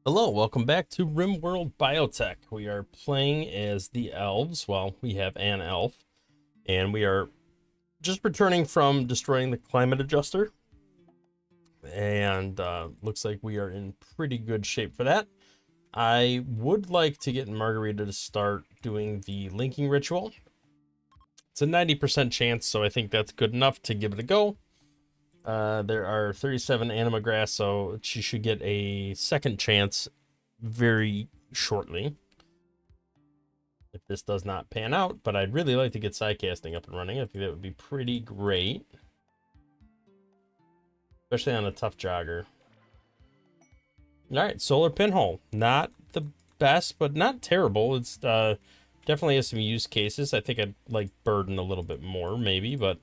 Hello, welcome back to RimWorld Biotech. We are playing as the Elves. Well, we have an elf, and we are just returning from destroying the climate adjuster. And looks like we are in pretty good shape for that. I would like to get Margarita to start doing the linking ritual. It's a 90% chance, so I think that's good enough to give it a go. There are 37 anima grass, so she should get a second chance very shortly if this does not pan out, but I'd really like to get sidecasting up and running. I think that would be pretty great, especially on a tough jogger. All right, solar pinhole, not the best, but not terrible. It's definitely has some use cases. I think I'd like burden a little bit more maybe, but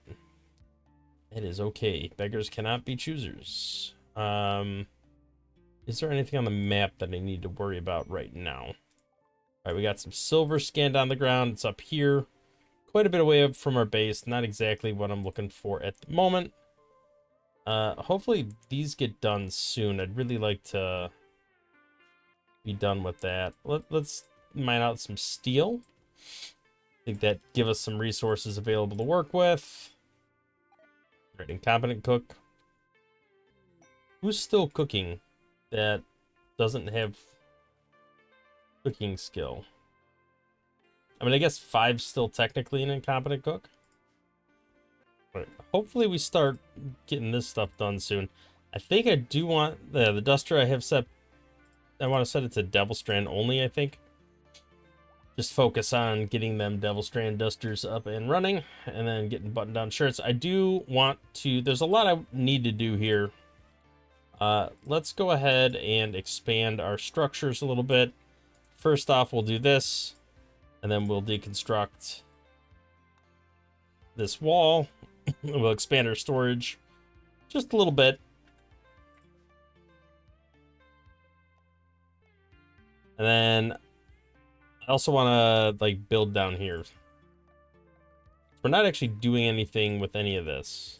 it is okay. Beggars cannot be choosers. Is there anything on the map that I need to worry about right now? All right, we got some silver scanned on the ground. It's up here, quite a bit away from our base. Not exactly what I'm looking for at the moment. Hopefully these get done soon. I'd really like to be done with that. Let's mine out some steel. I think that give us some resources available to work with. All right, incompetent cook. Who's still cooking that doesn't have cooking skill? I mean, I guess 5's still technically an incompetent cook. But hopefully we start getting this stuff done soon. I think I do want the duster I have set. I want to set it to Devil Strand only, I think. Just focus on getting them Devil Strand dusters up and running, and then getting button-down shirts. I do want to... There's a lot I need to do here. Let's go ahead and expand our structures a little bit. First off, we'll do this, and then we'll deconstruct this wall. We'll expand our storage just a little bit. And then I also want to like build down here. We're not actually doing anything with any of this,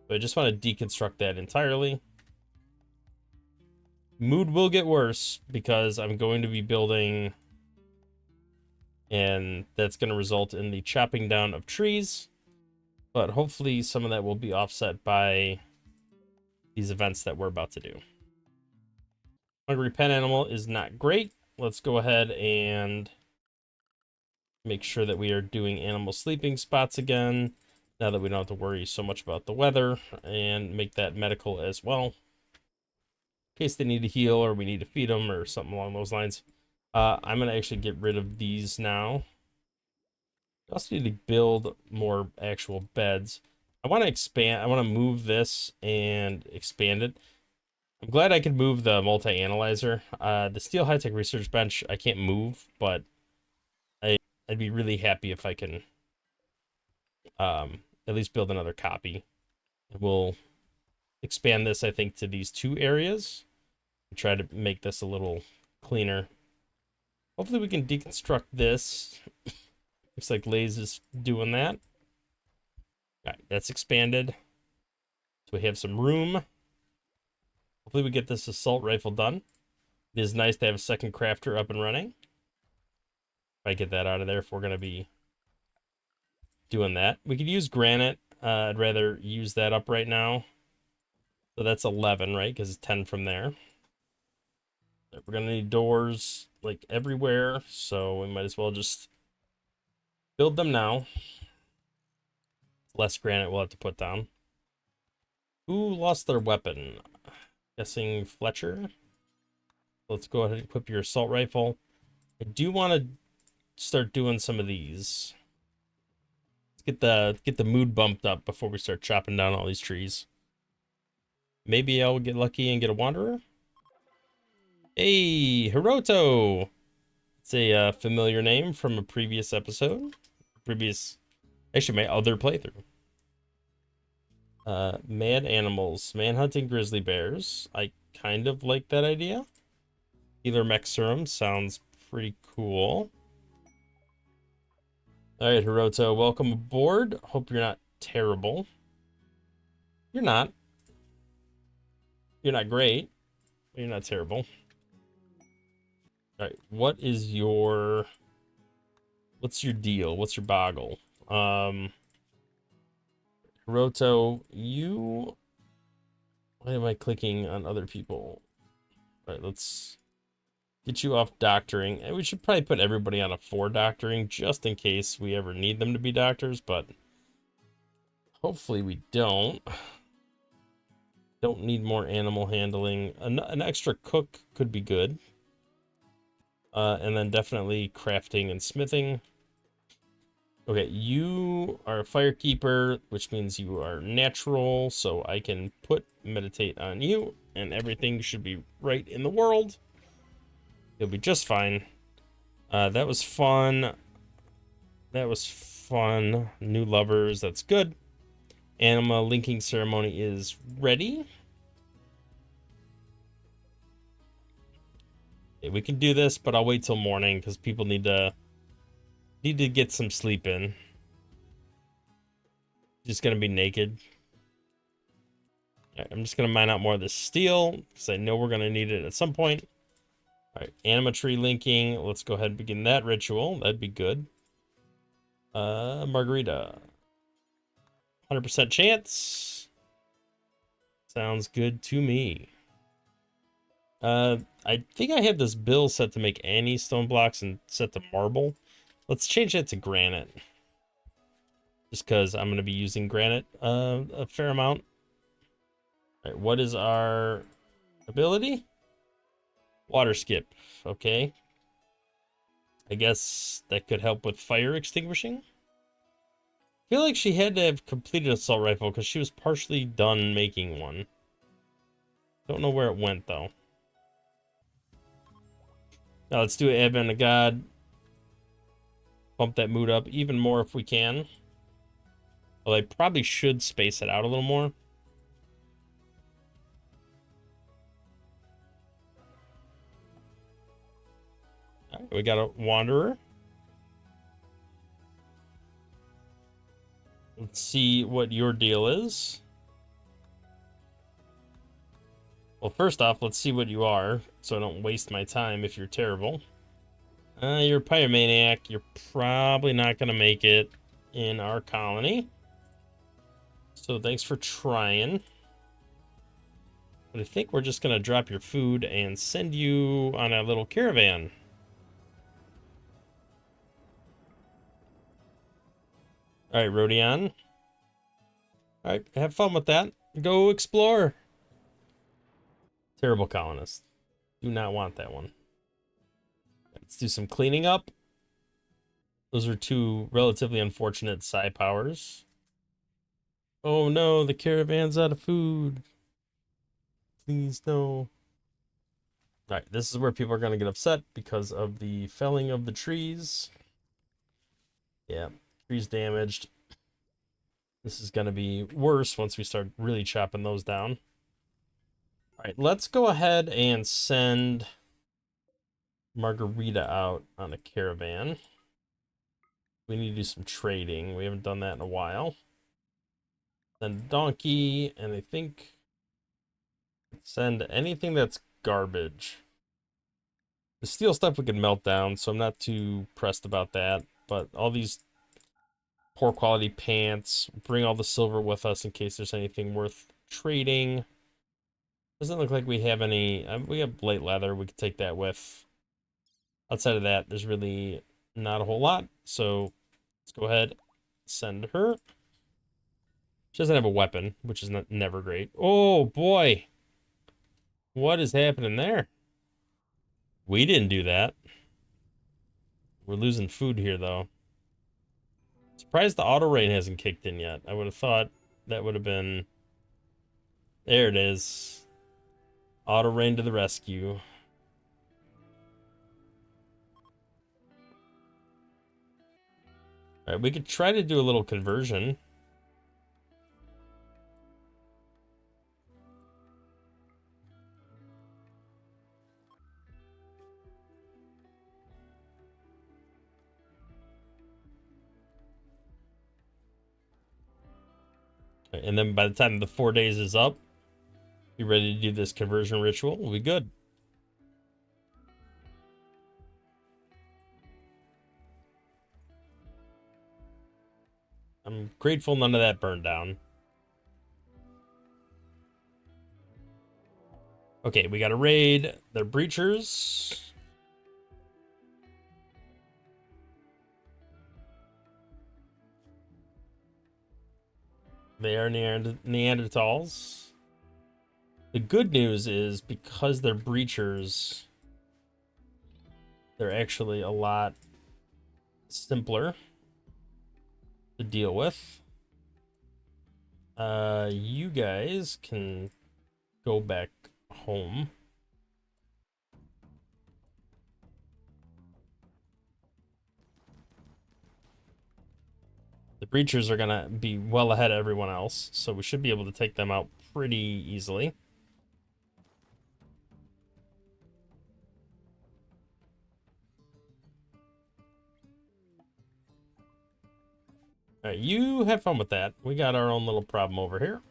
but I just want to deconstruct that entirely. Mood will get worse because I'm going to be building, and that's going to result in the chopping down of trees. But hopefully some of that will be offset by these events that we're about to do. Hungry pen animal is not great. Let's go ahead and make sure that we are doing animal sleeping spots again, now that we don't have to worry so much about the weather, and make that medical as well, in case they need to heal or we need to feed them or something along those lines. I'm going to actually get rid of these now. I also need to build more actual beds. I want to expand. I want to move this and expand it. I'm glad I could move the multi-analyzer. The steel high-tech research bench I can't move, but I'd be really happy if I can at least build another copy. We'll expand this, I think, to these two areas and try to make this a little cleaner. Hopefully we can deconstruct this. Looks like Lays is doing that. All right, that's expanded. So we have some room. Hopefully we get this assault rifle done. It is nice to have a second crafter up and running. If I get that out of there if we're going to be doing that. We could use granite. I'd rather use that up right now. So that's 11, right? Because it's 10 from there. We're going to need doors like everywhere, so we might as well just build them now. Less granite we'll have to put down. Who lost their weapon? Guessing Fletcher. Let's go ahead and equip your assault rifle. I do want to start doing some of these. Let's get the mood bumped up before we start chopping down all these trees. Maybe I'll get lucky and get a wanderer. Hey, Hiroto! It's a familiar name from a previous episode. Actually, my other playthrough. Mad animals. Manhunting grizzly bears. I kind of like that idea. Either Mexerum sounds pretty cool. Alright, Hiroto, welcome aboard. Hope you're not terrible. You're not. You're not great. You're not terrible. All right, what's your deal? What's your boggle? Hiroto, why am I clicking on other people? All right, let's get you off doctoring. And we should probably put everybody on a 4 doctoring just in case we ever need them to be doctors, but hopefully we don't. Don't need more animal handling. An extra cook could be good. And then definitely crafting and smithing. Okay, you are a firekeeper, which means you are natural, so I can put meditate on you, and everything should be right in the world. You'll be just fine. That was fun. That was fun. New lovers, that's good. Anima linking ceremony is ready. Okay, we can do this, but I'll wait till morning because people need to get some sleep in. Just gonna be naked. Right, I'm just gonna mine out more of this steel because I know we're gonna need it at some point. All right, anima tree linking. Let's go ahead and begin that ritual. That'd be good. Margarita. 100% chance. Sounds good to me. I think I had this bill set to make any stone blocks and set to marble. Let's change that to granite. Just because I'm going to be using granite a fair amount. All right, what is our ability? Water skip. Okay. I guess that could help with fire extinguishing. I feel like she had to have completed assault rifle because she was partially done making one. Don't know where it went though. Now let's do Advent of God. Bump that mood up even more if we can. Well, I probably should space it out a little more. All right, we got a Wanderer. Let's see what your deal is. Well, first off, let's see what you are, so I don't waste my time if you're terrible. You're a pyromaniac. You're probably not going to make it in our colony. So thanks for trying. But I think we're just going to drop your food and send you on a little caravan. All right, Rodion. All right, have fun with that. Go explore. Terrible colonist. Do not want that one. Let's do some cleaning up. Those are 2 relatively unfortunate psi powers. Oh no, the caravan's out of food. Please no. All right, this is where people are going to get upset because of the felling of the trees. Yeah, trees damaged. This is going to be worse once we start really chopping those down. All right, let's go ahead and send Margarita out on a caravan. We need to do some trading. We haven't done that in a while. Send donkey, and I think send anything that's garbage. The steel stuff we can melt down, so I'm not too pressed about that. But all these poor quality pants, bring all the silver with us in case there's anything worth trading. Doesn't look like we have any. We have plate leather. We could take that with. Outside of that, there's really not a whole lot. So let's go ahead, send her. She doesn't have a weapon, which is never great. Oh boy, what is happening there? We didn't do that. We're losing food here though. Surprised the auto rain hasn't kicked in yet. I would have thought that would have been. There it is. Auto rain to the rescue. All right, we could try to do a little conversion. And then by the time the 4 days is up, be ready to do this conversion ritual. We'll be good. I'm grateful none of that burned down. Okay, we got to raid their breachers. They are Neanderthals. The good news is because they're breachers, they're actually a lot simpler to deal with. You guys can go back home. The breachers are gonna be well ahead of everyone else, so we should be able to take them out pretty easily. All right, you have fun with that. We got our own little problem over here.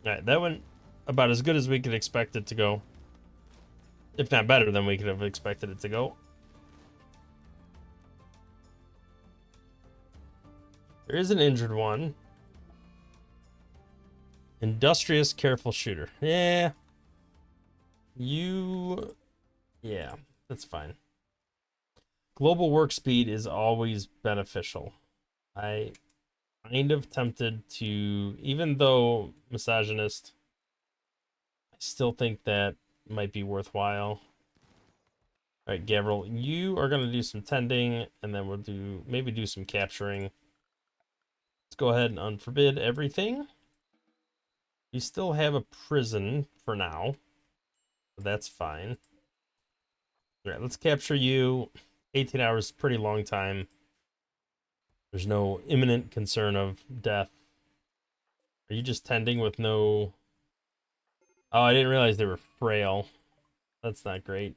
All right, that went about as good as we could expect it to go. If not better than we could have expected it to go. There is an injured one. Industrious, careful shooter. Yeah. Yeah, that's fine. Global work speed is always beneficial. I kind of tempted to, even though misogynist, I still think that might be worthwhile. All right, Gavril, you are going to do some tending, and then we'll maybe do some capturing. Let's go ahead and unforbid everything. You still have a prison for now. So that's fine. All right, let's capture you. 18 hours is a pretty long time. There's no imminent concern of death. Are you just tending with no... Oh, I didn't realize they were frail. That's not great.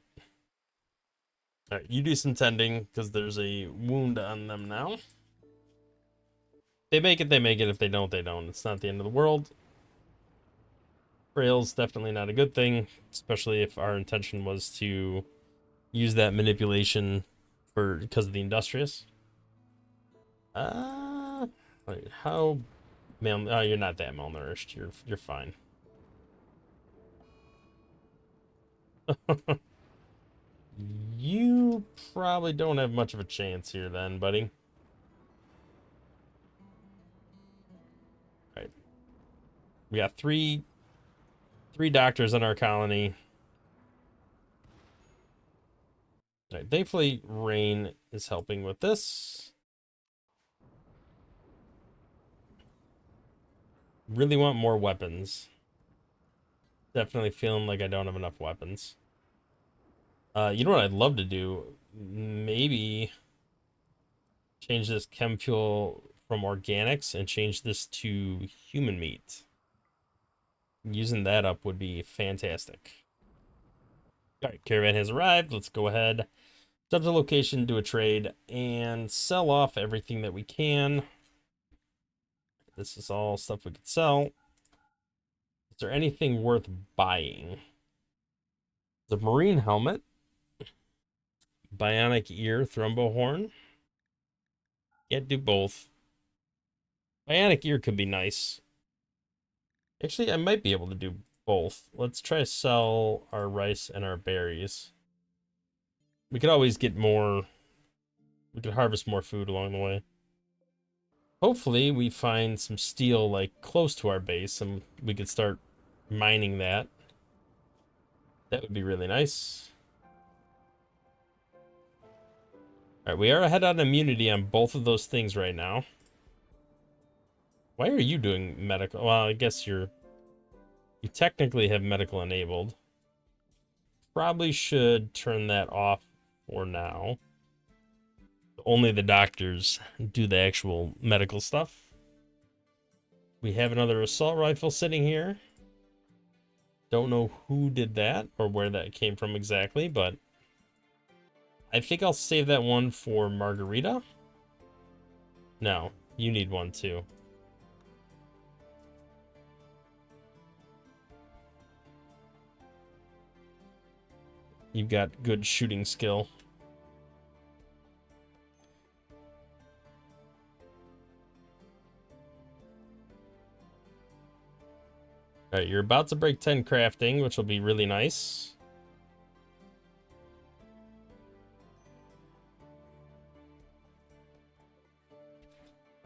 All right, you do some tending because there's a wound on them now. They make it, they make it. If they don't, they don't. It's not the end of the world. Frail's definitely not a good thing, especially if our intention was to use that manipulation because of the industrious. Like how oh, you're not that malnourished. You're fine. You probably don't have much of a chance here then, buddy. All right. We got three doctors in our colony. All right, thankfully rain is helping with this. Really want more weapons. Definitely feeling like I don't have enough weapons. You know what I'd love to do? Maybe change this chem fuel from organics and change this to human meat. Using that up would be fantastic. All right, caravan has arrived. Let's go ahead, jump to location, do a trade, and sell off everything that we can. This is all stuff we could sell. Is there anything worth buying? The marine helmet, bionic ear, thrombo horn. Can't do both. Bionic ear could be nice. Actually, I might be able to do both. Let's try to sell our rice and our berries. We could always get more. We could harvest more food along the way. Hopefully, we find some steel like close to our base, and we could start mining that. That would be really nice. All right, we are ahead on immunity on both of those things right now. Why are you doing medical? Well, I guess you technically have medical enabled. probably should turn that off for now. Only the doctors do the actual medical stuff. We have another assault rifle sitting here. Don't know who did that or where that came from exactly, but I think I'll save that one for Margarita. No, you need one too. You've got good shooting skill. All right, you're about to break 10 crafting, which will be really nice.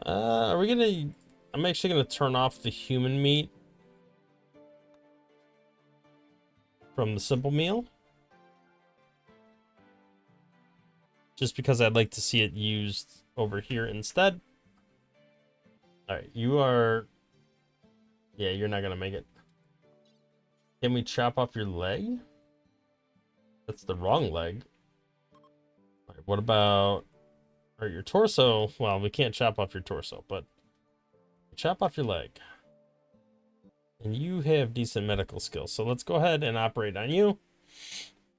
Are we gonna... I'm actually gonna turn off the human meat from the simple meal. Just because I'd like to see it used over here instead. Alright, you are... Yeah, you're not gonna make it. Can we chop off your leg? That's the wrong leg. Alright, what about... Or your torso? Well, we can't chop off your torso, but... Chop off your leg. And you have decent medical skills, so let's go ahead and operate on you.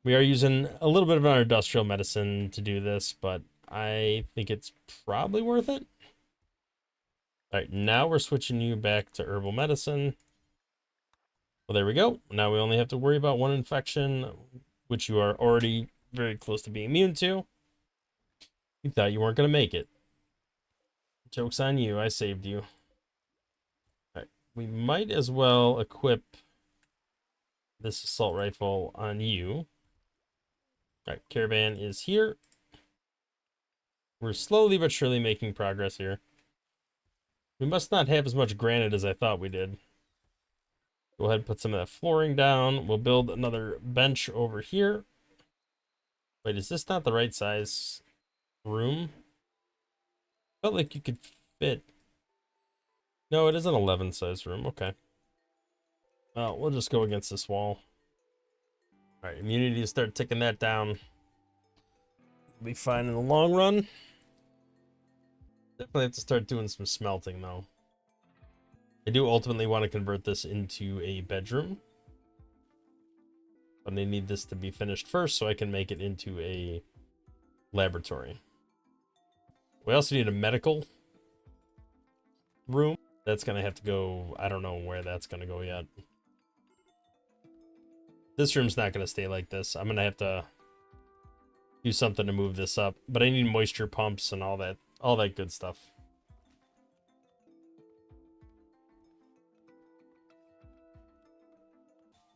We are using a little bit of our industrial medicine to do this, but I think it's probably worth it. All right, now we're switching you back to herbal medicine. Well, there we go. Now we only have to worry about one infection, which you are already very close to being immune to. You thought you weren't going to make it. Joke's on you. I saved you. All right, we might as well equip this assault rifle on you. All right, caravan is here. We're slowly but surely making progress here. We must not have as much granite as I thought we did. Go ahead and put some of that flooring down. We'll build another bench over here. Wait, is this not the right size room? Felt like you could fit. No, it is an 11 size room. Okay. We'll just go against this wall. All right, immunity, start ticking that down. We'll be fine in the long run. Definitely have to start doing some smelting though. I do ultimately want to convert this into a bedroom. But I need this to be finished first so I can make it into a laboratory. We also need a medical room. That's going to have to go... I don't know where that's going to go yet. This room's not going to stay like this. I'm going to have to do something to move this up. But I need moisture pumps and all that good stuff.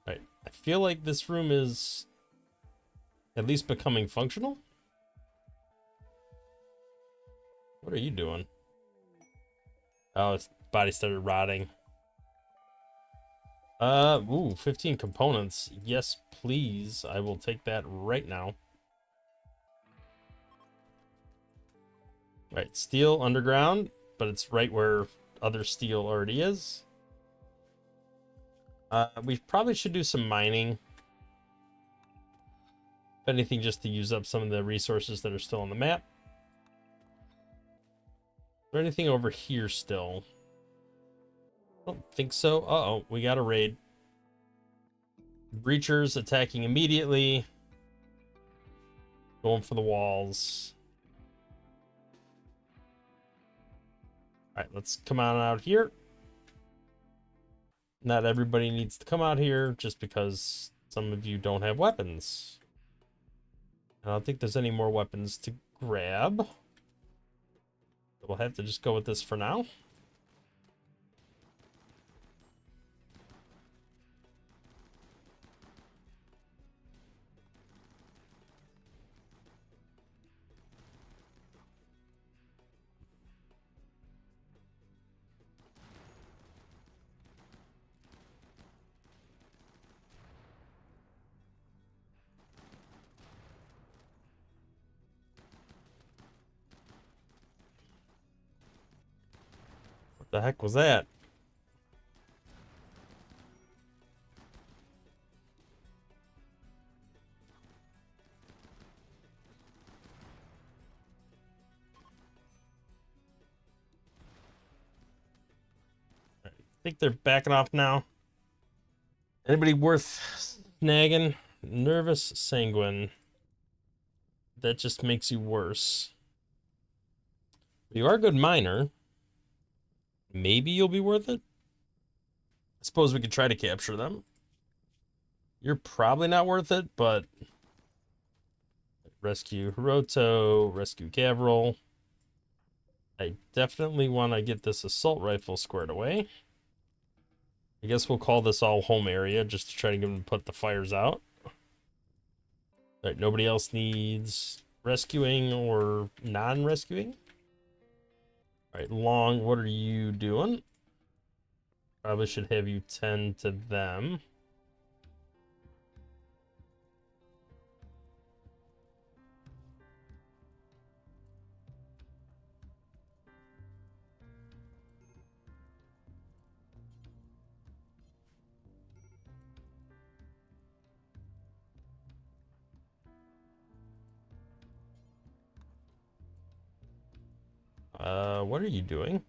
All right. I feel like this room is at least becoming functional. What are you doing? Oh, its body started rotting. Ooh, 15 components. Yes, please. I will take that right now. Right, steel underground, but it's right where other steel already is. We probably should do some mining. If anything, just to use up some of the resources that are still on the map. Is there anything over here still? I don't think so. Uh-oh, we got a raid. Breachers attacking immediately. Going for the walls. All right, let's come on out here. Not everybody needs to come out here just because some of you don't have weapons. I don't think there's any more weapons to grab. We'll have to just go with this for now. What the heck was that? think they're backing off now. Anybody worth snagging? Nervous sanguine. That just makes you worse. You are a good miner. Maybe you'll be worth it. I suppose we could try to capture them. You're probably not worth it, but rescue Hiroto, rescue Gavril. I definitely want to get this assault rifle squared away. I guess we'll call this all home area just to try to get them to put the fires out. All right, nobody else needs rescuing or non-rescuing. All right, Long, what are you doing? Probably should have you tend to them. What are you doing?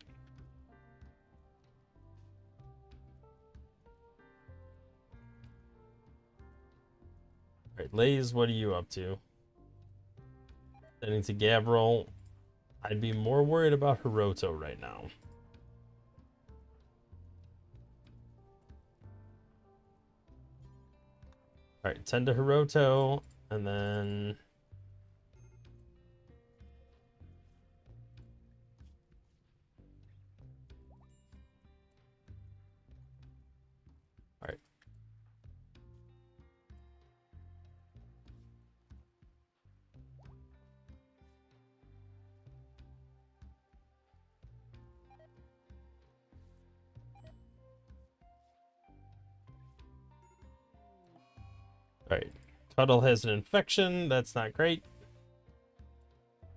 All right, Lays, what are you up to? Sending to Gavril. I'd be more worried about Hiroto right now. All right, tend to Hiroto, and then... All right. All right. Cuddle has an infection. That's not great.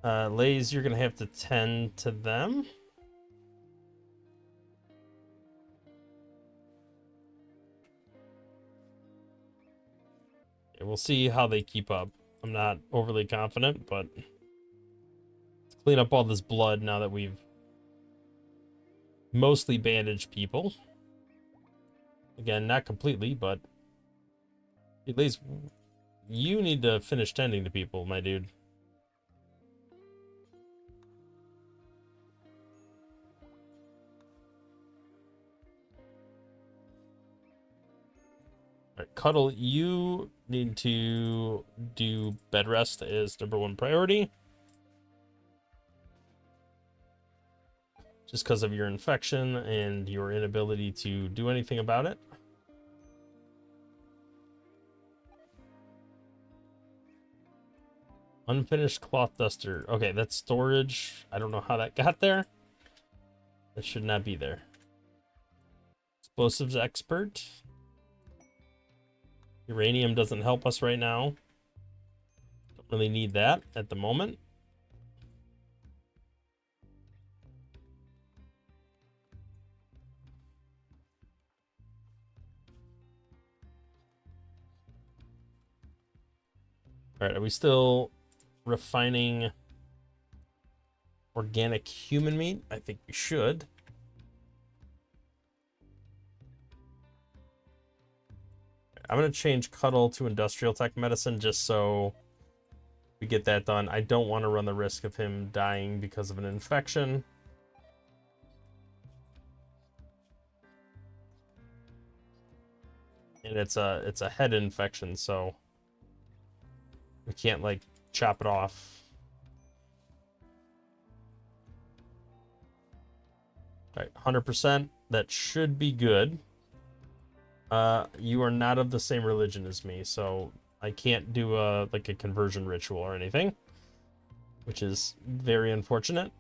Lays, you're going to have to tend to them. We'll see how they keep up. I'm not overly confident, but let's clean up all this blood now that we've mostly bandaged people. Again, not completely, but at least you need to finish tending to people, my dude. All right, Cuddle, you need to do bed rest as #1 priority. Just because of your infection and your inability to do anything about it. Unfinished cloth duster. Okay, that's storage. I don't know how that got there. That should not be there. Explosives expert. Uranium doesn't help us right now. Don't really need that at the moment. All right, are we still refining organic human meat? I think we should. I'm going to change Cuddle to industrial tech medicine just so we get that done. I don't want to run the risk of him dying because of an infection. And it's a head infection, so we can't like chop it off. All right, 100%. That should be good. You are not of the same religion as me, so I can't do like a conversion ritual or anything, which is very unfortunate.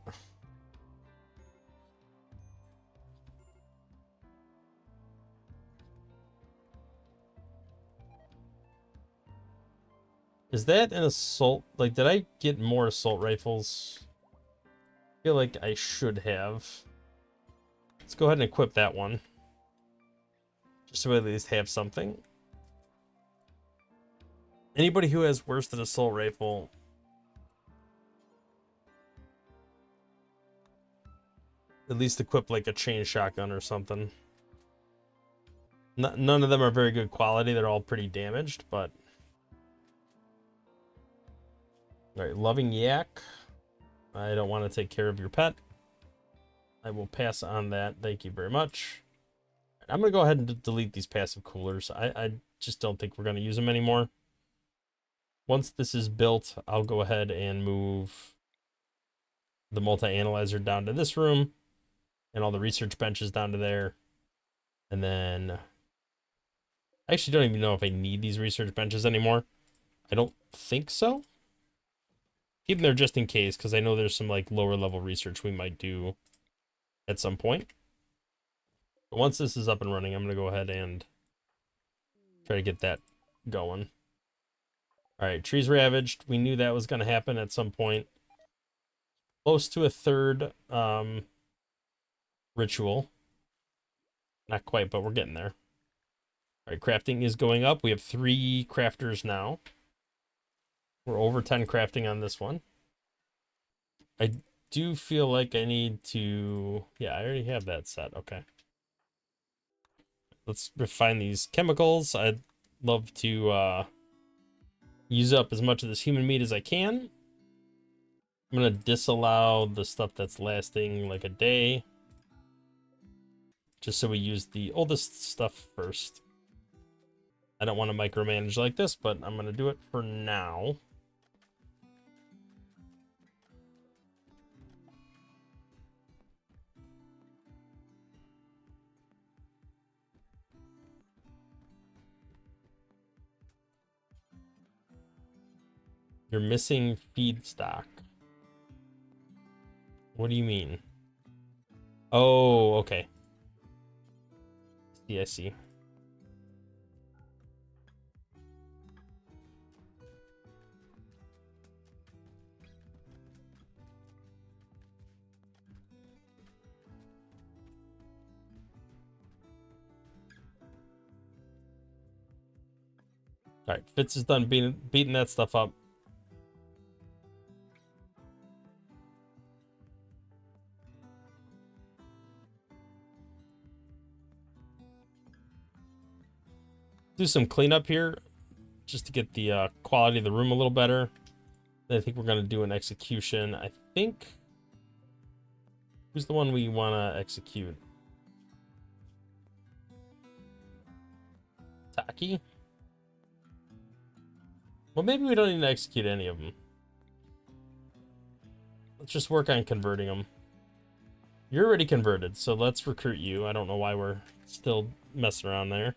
Is that an assault? Like, did I get more assault rifles? I feel like I should have. Let's go ahead and equip that one. Just so we at least have something. Anybody who has worse than assault rifle, at least equip like a chain shotgun or something. None of them are very good quality. They're all pretty damaged, but... All right, loving yak. I don't want to take care of your pet. I will pass on that. Thank you very much. I'm going to go ahead and delete these passive coolers. I just don't think we're going to use them anymore. Once this is built, I'll go ahead and move the multi-analyzer down to this room and all the research benches down to there. And then I actually don't even know if I need these research benches anymore. I don't think so. Keep them there just in case, because I know there's some like lower level research we might do at some point. But once this is up and running, I'm going to go ahead and try to get that going. All right, trees ravaged. We knew that was going to happen at some point. Close to a third ritual. Not quite, but we're getting there. All right, crafting is going up. We have 3 crafters now. We're over 10 crafting on this one. I do feel like I need to... Yeah, I already have that set. Okay. Let's refine these chemicals. I'd love to use up as much of this human meat as I can. I'm going to disallow the stuff that's lasting like a day. Just so we use the oldest stuff first. I don't want to micromanage like this, but I'm going to do it for now. You're missing feed stock. What do you mean? Oh, okay. I see. All right, Fitz is done beating that stuff up. Do some cleanup here just to get the quality of the room a little better. Then I think we're going to do an execution. I think... Who's the one we want to execute? Taki? Well, maybe we don't need to execute any of them. Let's just work on converting them. You're already converted, so let's recruit you. I don't know why we're still messing around there.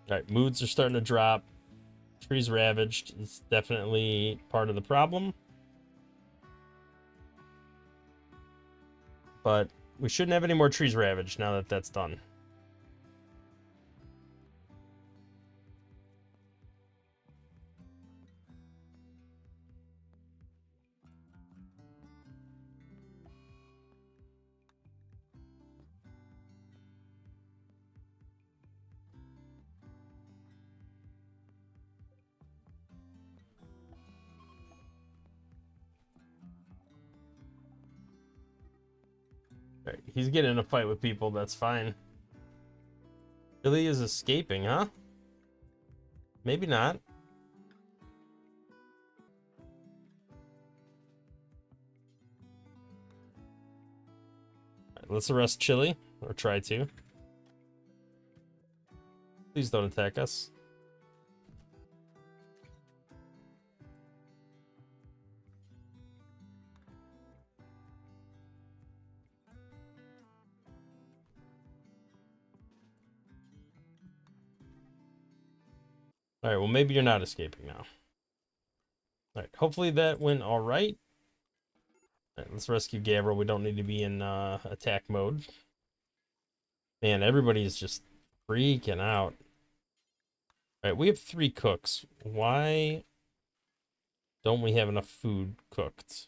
All right, moods are starting to drop. Trees ravaged is definitely part of the problem. But we shouldn't have any more trees ravaged now that that's done. All right, he's getting in a fight with people, that's fine. Billy is escaping, huh? Maybe not. All right, let's arrest Chili, or try to. Please don't attack us. All right, well, maybe you're not escaping now. All right, hopefully that went all right. All right, let's rescue Gabriel. We don't need to be in attack mode. Man, everybody's just freaking out. All right, we have 3 cooks. Why don't we have enough food cooked?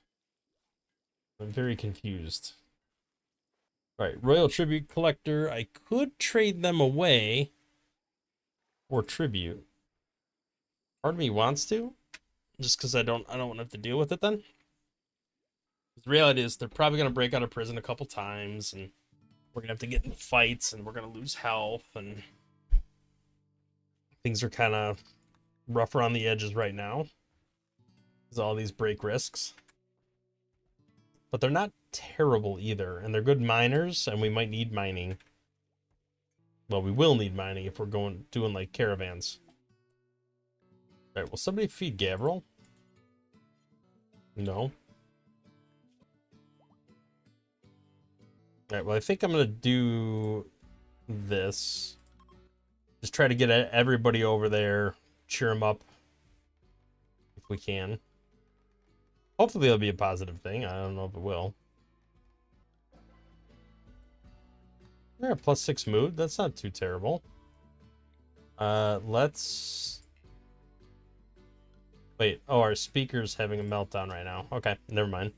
I'm very confused. All right, Royal Tribute Collector. I could trade them away for tribute. Part of me wants to, just because I don't want to have to deal with it then. The reality is they're probably going to break out of prison a couple times, and we're going to have to get in fights, and we're going to lose health, and things are kind of rough around the edges right now. There's all these break risks. But they're not terrible either, and they're good miners, and we might need mining. Well, we will need mining if we're doing like caravans. All right, will somebody feed Gavril? No. All right, well, I think I'm gonna do this. Just try to get everybody over there, cheer them up if we can. Hopefully it'll be a positive thing. I don't know if it will. Yeah, +6 mood. That's not too terrible. Let's... Wait, oh, our speaker's having a meltdown right now. Okay, never mind.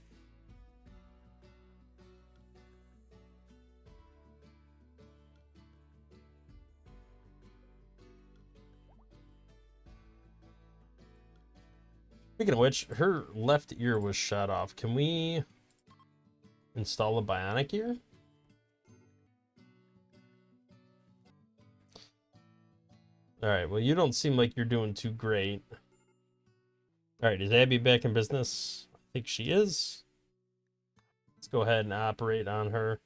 Speaking of which, her left ear was shot off. Can we install a bionic ear? Alright, well, you don't seem like you're doing too great. Alright, is Abby back in business? I think she is. Let's go ahead and operate on her.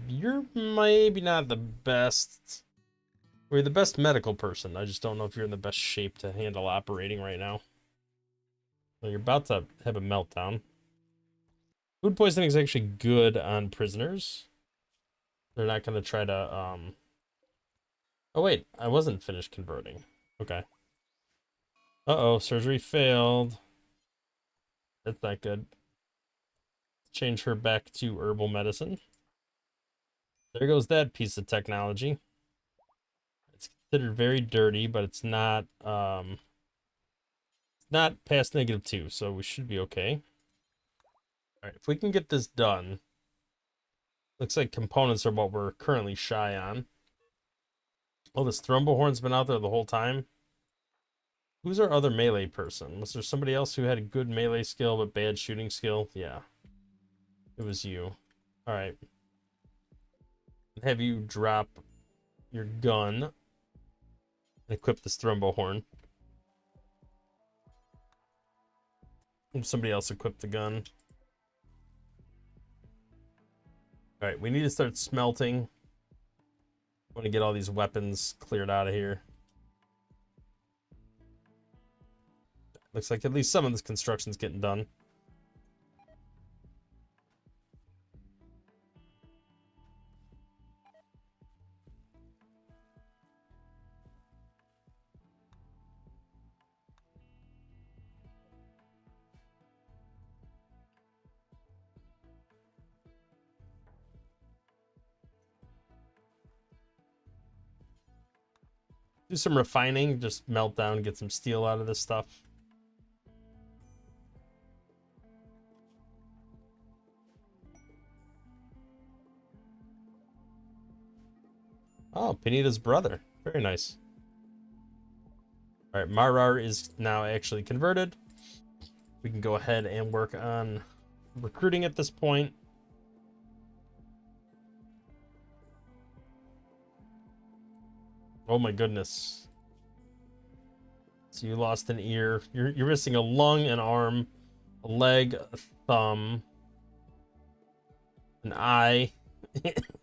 You're maybe not the best... We're the best medical person. I just don't know if you're in the best shape to handle operating right now. Well, you're about to have a meltdown. Food poisoning is actually good on prisoners. They're not going to try to, Oh, wait. I wasn't finished converting. Okay. Uh-oh. Surgery failed. That's not good. Change her back to herbal medicine. There goes that piece of technology. It's considered very dirty, but it's not past -2, so we should be okay. Alright, if we can get this done. Looks like components are what we're currently shy on. Oh, this Thrombohorn's been out there the whole time. Who's our other melee person? Was there somebody else who had a good melee skill but bad shooting skill? Yeah. It was you. Alright. Have you drop your gun and equip this Thrombohorn. And somebody else equip the gun. Alright, we need to start smelting. I want to get all these weapons cleared out of here. Looks like at least some of this construction's getting done. Do some refining, just melt down, get some steel out of this stuff. Oh, Pinita's brother. Very nice. All right, Marar is now actually converted. We can go ahead and work on recruiting at this point. Oh my goodness. So you lost an ear. You're missing a lung, an arm, a leg, a thumb, an eye,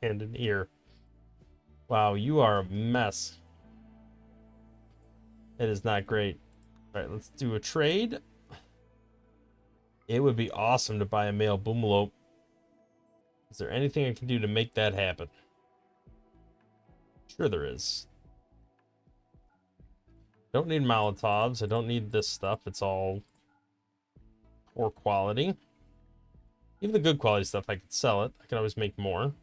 and an ear. Wow, you are a mess. It is not great. All right, let's do a trade. It would be awesome to buy a male boomalope. Is there anything I can do to make that happen? Sure there is. Don't need Molotovs. I don't need this stuff. It's all poor quality. Even the good quality stuff, I could sell it. I can always make more.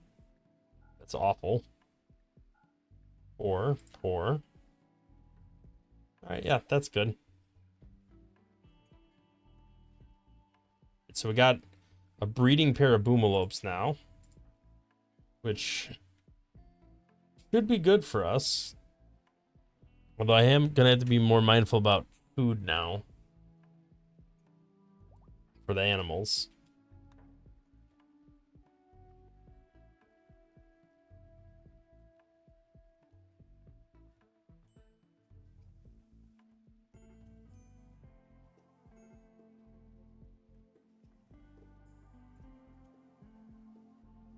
That's awful. Poor. All right, yeah, that's good. So we got a breeding pair of boomalopes now, which should be good for us. Although I am going to have to be more mindful about food now for the animals.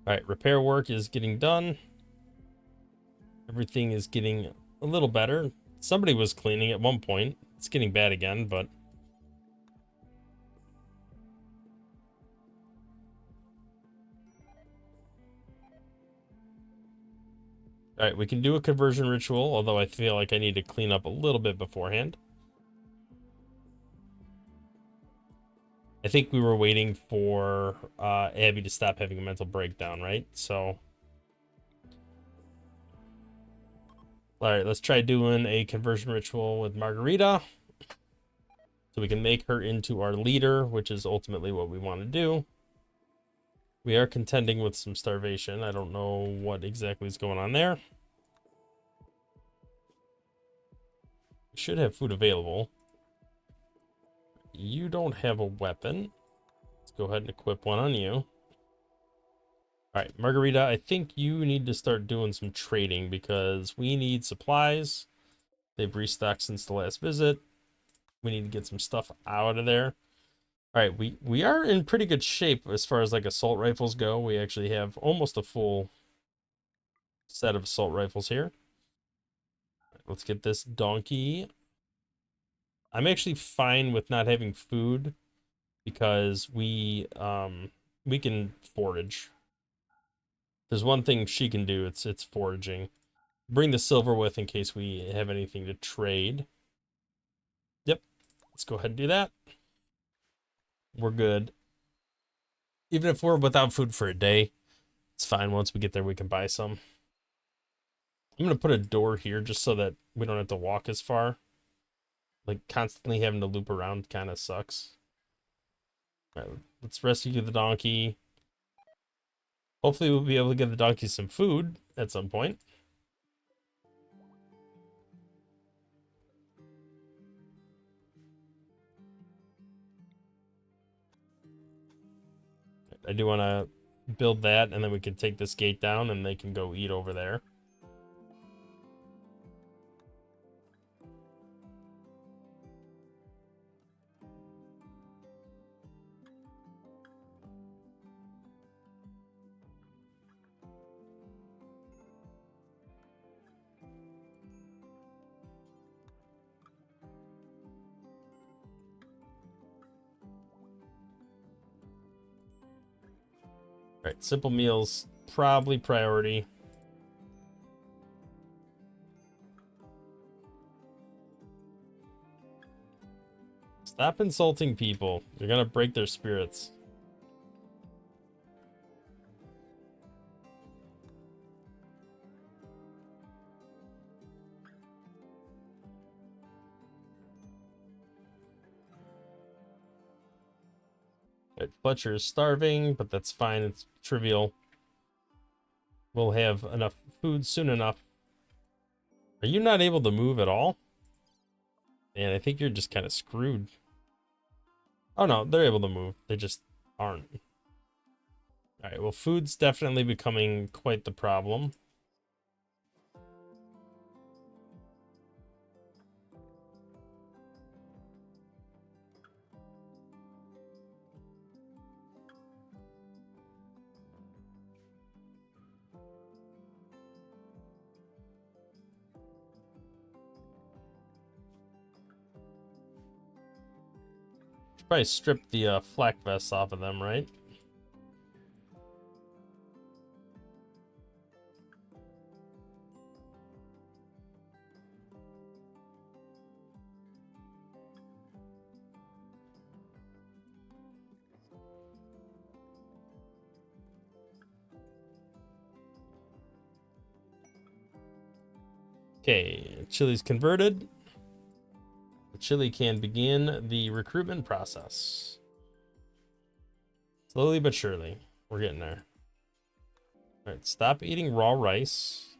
All right, repair work is getting done. Everything is getting a little better. Somebody was cleaning at one point. It's getting bad again, but all right, we can do a conversion ritual, although I feel like I need to clean up a little bit beforehand. I think we were waiting for Abby to stop having a mental breakdown, right? So, all right, let's try doing a conversion ritual with Margarita. So we can make her into our leader, which is ultimately what we want to do. We are contending with some starvation. I don't know what exactly is going on there. We should have food available. You don't have a weapon. Let's go ahead and equip one on you. All right, Margarita, I think you need to start doing some trading because we need supplies. They've restocked since the last visit. We need to get some stuff out of there. All right, we are in pretty good shape as far as like assault rifles go. We actually have almost a full set of assault rifles here. Let's get this donkey. I'm actually fine with not having food because we can forage. There's one thing she can do, it's foraging. Bring the silver with in case we have anything to trade. Yep, let's go ahead and do that. We're good. Even if we're without food for a day, it's fine. Once we get there, we can buy some. I'm gonna put a door here just so that we don't have to walk as far. Like constantly having to loop around kind of sucks. All right, let's rescue the donkey. Hopefully we'll be able to give the donkey some food at some point. I do want to build that, and then we can take this gate down and they can go eat over there. All right, simple meals, probably priority. Stop insulting people. You're gonna break their spirits. Right, Fletcher is starving, but that's fine. It's trivial. We'll have enough food soon enough. Are you not able to move at all? Man, I think you're just kind of screwed. Oh no, they're able to move. They just aren't. All right, well, food's definitely becoming quite the problem. Should probably strip the flak vests off of them, right? Okay, Chili's converted. Chili can begin the recruitment process. Slowly but surely, we're getting there. All right, stop eating raw rice.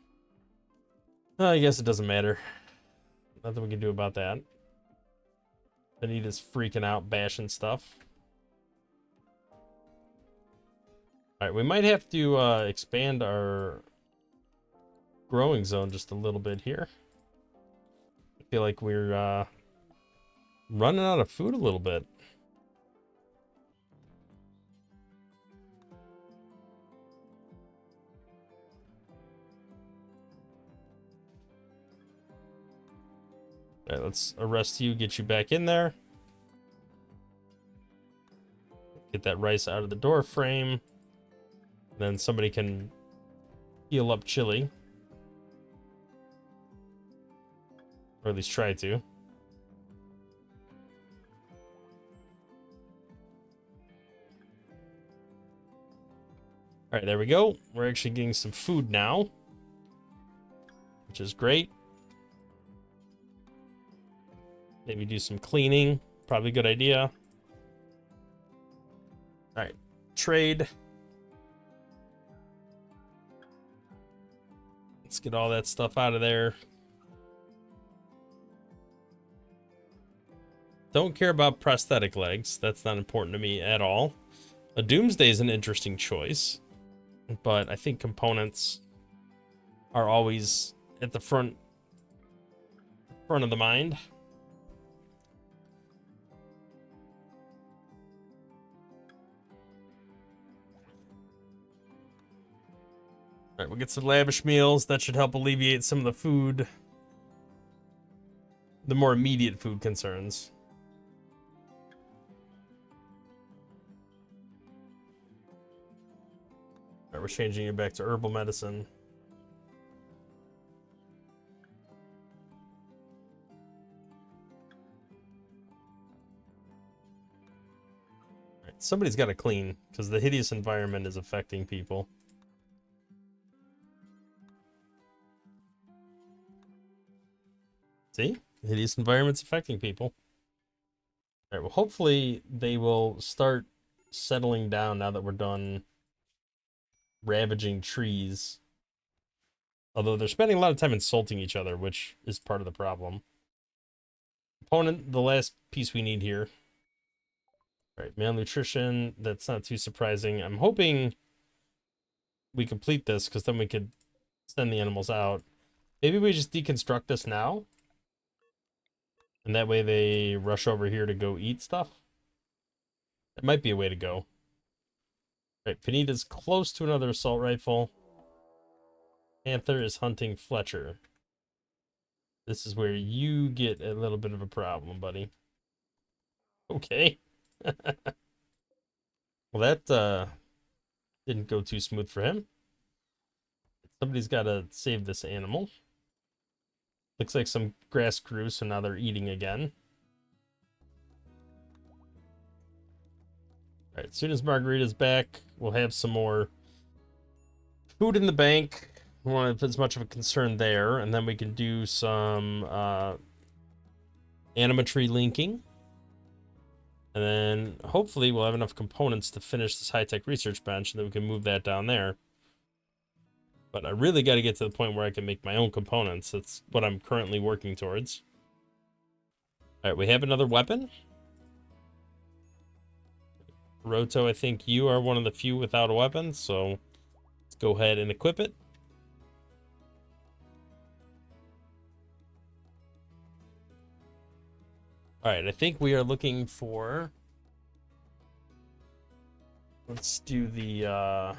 I guess it doesn't matter. Nothing we can do about that. Anita's freaking out, bashing stuff. All right, we might have to expand our growing zone just a little bit here. I feel like we're running out of food a little bit. All right, let's arrest you, get you back in there. Get that rice out of the door frame. Then somebody can heal up Chili. Or at least try to. Alright, there we go. We're actually getting some food now, which is great. Maybe do some cleaning. Probably a good idea. Alright, trade. Let's get all that stuff out of there. Don't care about prosthetic legs. That's not important to me at all. A Doomsday is an interesting choice, but I think components are always at the front of the mind. All right, we'll get some lavish meals. That should help alleviate some of the food, the more immediate food concerns. All right, we're changing it back to herbal medicine. All right, somebody's got to clean because the hideous environment is affecting people. See? The hideous environment's affecting people. All right, well, hopefully they will start settling down now that we're done ravaging trees. Although they're spending a lot of time insulting each other, which is part of the problem. Opponent, the last piece we need here. All right, malnutrition. That's not too surprising. I'm hoping we complete this because then we could send the animals out. Maybe we just deconstruct this now. And that way they rush over here to go eat stuff. That might be a way to go. All right, Panita's close to another assault rifle. Panther is hunting Fletcher. This is where you get a little bit of a problem, buddy. Okay. Well, that didn't go too smooth for him. Somebody's got to save this animal. Looks like some grass grew, so now they're eating again. All right, as soon as Margarita's back, we'll have some more food in the bank. We won't have as much of a concern there, and then we can do some animatry linking. And then hopefully we'll have enough components to finish this high-tech research bench, and then we can move that down there. But I really got to get to the point where I can make my own components. That's what I'm currently working towards. All right, we have another weapon. Roto, I think you are one of the few without a weapon, so let's go ahead and equip it. All right, I think we are looking for... Let's do the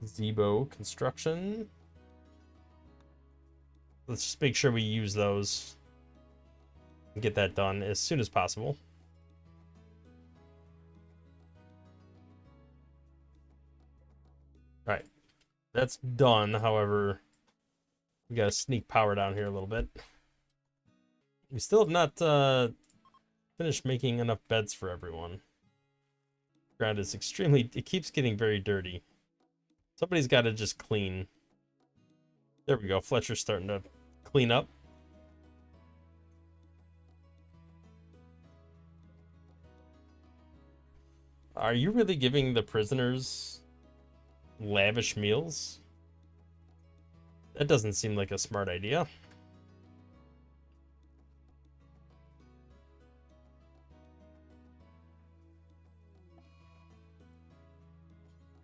Zebo construction. Let's just make sure we use those and get that done as soon as possible. All right, that's done. However, we got to sneak power down here a little bit. We still have not finished making enough beds for everyone. Ground is extremely... It keeps getting very dirty. Somebody's got to just clean. There we go. Fletcher's starting to clean up. Are you really giving the prisoners lavish meals? That doesn't seem like a smart idea.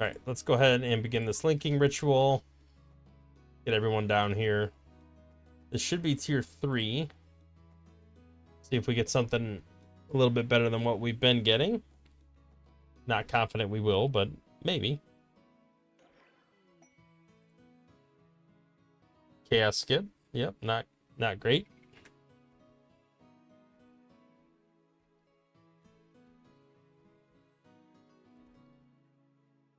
All right, let's go ahead and begin this linking ritual. Get everyone down here. This should be tier 3. See if we get something a little bit better than what we've been getting. Not confident we will, but maybe. Chaos skip. Yep, not great.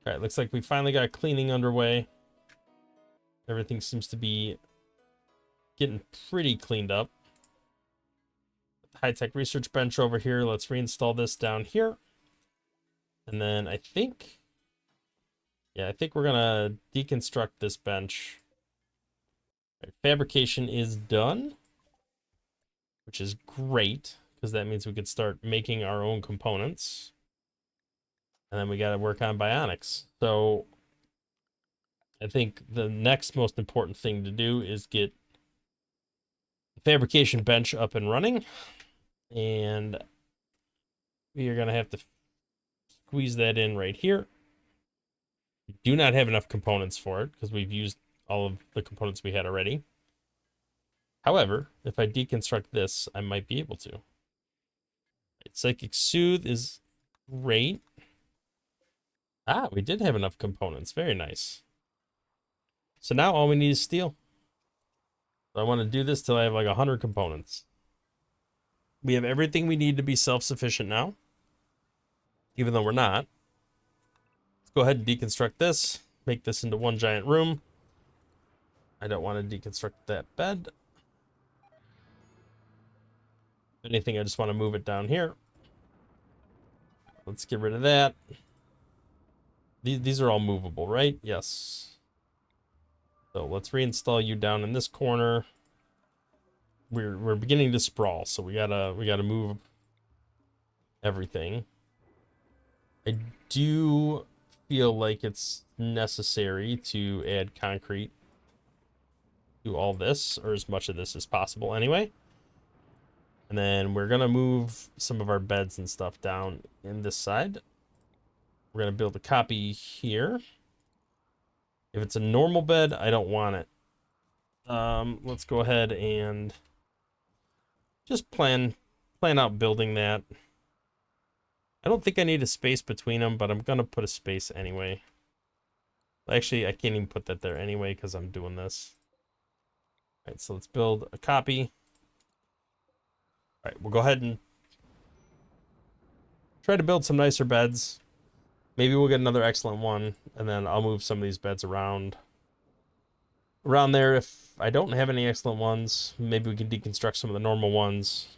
All right, looks like we finally got cleaning underway. Everything seems to be getting pretty cleaned up. High-tech research bench over here. Let's reinstall this down here. And then I think we're gonna deconstruct this bench. Right, fabrication is done, which is great because that means we could start making our own components. And then we got to work on bionics. So I think the next most important thing to do is get the fabrication bench up and running. And we are going to have to squeeze that in right here. We do not have enough components for it because we've used all of the components we had already. However, if I deconstruct this, I might be able to. Psychic Soothe is great. Ah, we did have enough components. Very nice. So now all we need is steel. So I want to do this till I have like 100 components. We have everything we need to be self-sufficient now, even though we're not. Let's go ahead and deconstruct this. Make this into one giant room. I don't want to deconstruct that bed. If anything, I just want to move it down here. Let's get rid of that. These are all movable, right? Yes. So let's reinstall you down in this corner. We're beginning to sprawl, so we gotta move everything. I do feel like it's necessary to add concrete to all this, or as much of this as possible anyway. And then we're gonna move some of our beds and stuff down in this side. We're gonna build a copy here. If it's a normal bed, I don't want it. Let's go ahead and just plan out building that. I don't think I need a space between them, but I'm gonna put a space anyway. Actually, I can't even put that there anyway because I'm doing this. All right, so let's build a copy. All right, we'll go ahead and try to build some nicer beds. Maybe we'll get another excellent one, and then I'll move some of these beds around there. If I don't have any excellent ones, maybe we can deconstruct some of the normal ones.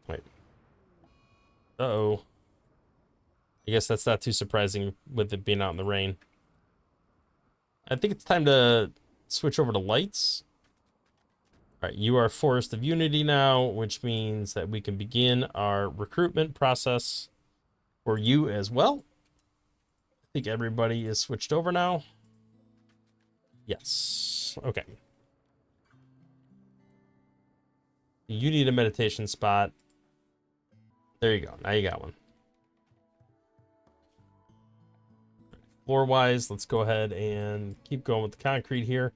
Wait. Uh-oh. I guess that's not too surprising with it being out in the rain. I think it's time to switch over to lights. All right, you are Forest of Unity now, which means that we can begin our recruitment process for you as well. I think everybody is switched over now. Yes. Okay. You need a meditation spot. There you go. Now you got one. Floor-wise, let's go ahead and keep going with the concrete here.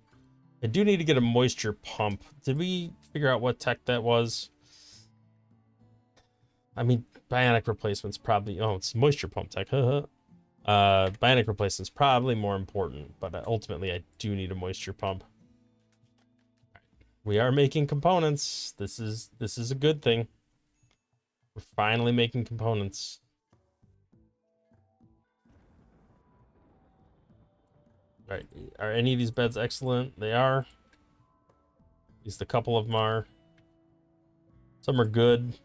I do need to get a moisture pump. Did we figure out what tech that was? I mean, bionic replacement's probably... Oh, it's moisture pump tech. Bionic replacement's probably more important, but ultimately I do need a moisture pump. We are making components. This is a good thing. We're finally making components. All right, are any of these beds excellent? They are. At least a couple of them are. Some are good.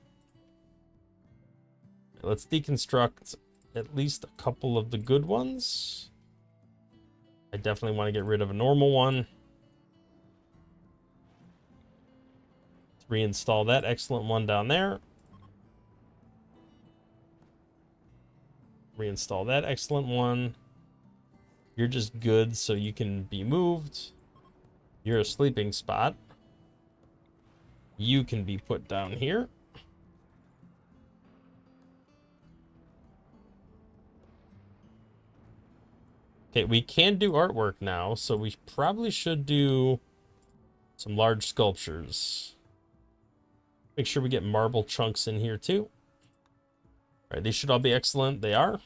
Let's deconstruct at least a couple of the good ones. I definitely want to get rid of a normal one. Let's reinstall that excellent one down there. Reinstall that excellent one. You're just good, so you can be moved. You're a sleeping spot. You can be put down here. Okay, we can do artwork now, so we probably should do some large sculptures. Make sure we get marble chunks in here too. All right, these should all be excellent. They are.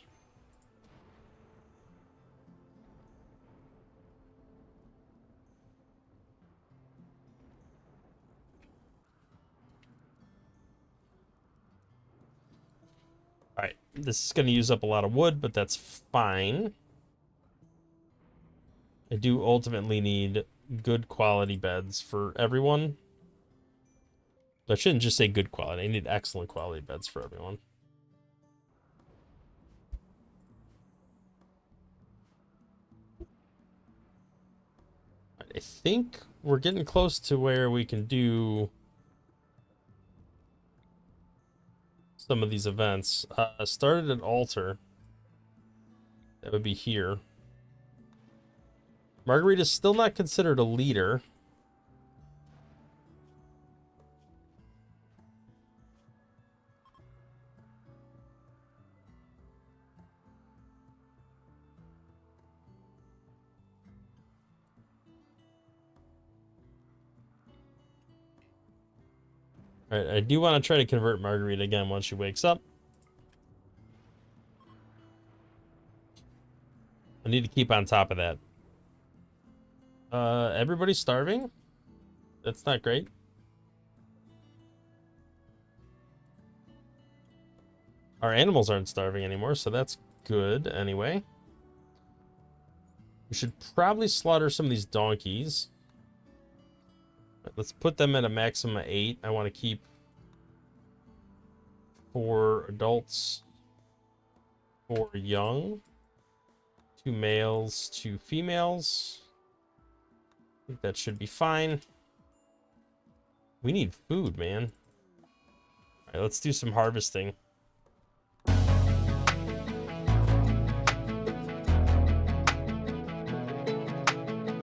Alright, this is going to use up a lot of wood, but that's fine. I do ultimately need good quality beds for everyone. I shouldn't just say good quality. I need excellent quality beds for everyone. I think we're getting close to where we can do some of these events. Started an altar. That would be here. Margarita's still not considered a leader. Alright, I do want to try to convert Margarita again once she wakes up. I need to keep on top of that. Everybody's starving? That's not great. Our animals aren't starving anymore, so that's good anyway. We should probably slaughter some of these donkeys. Let's put them at a maximum of 8. I want to keep 4 adults, 4 young, 2 males, 2 females. I think that should be fine. We need food, man. All right, let's do some harvesting.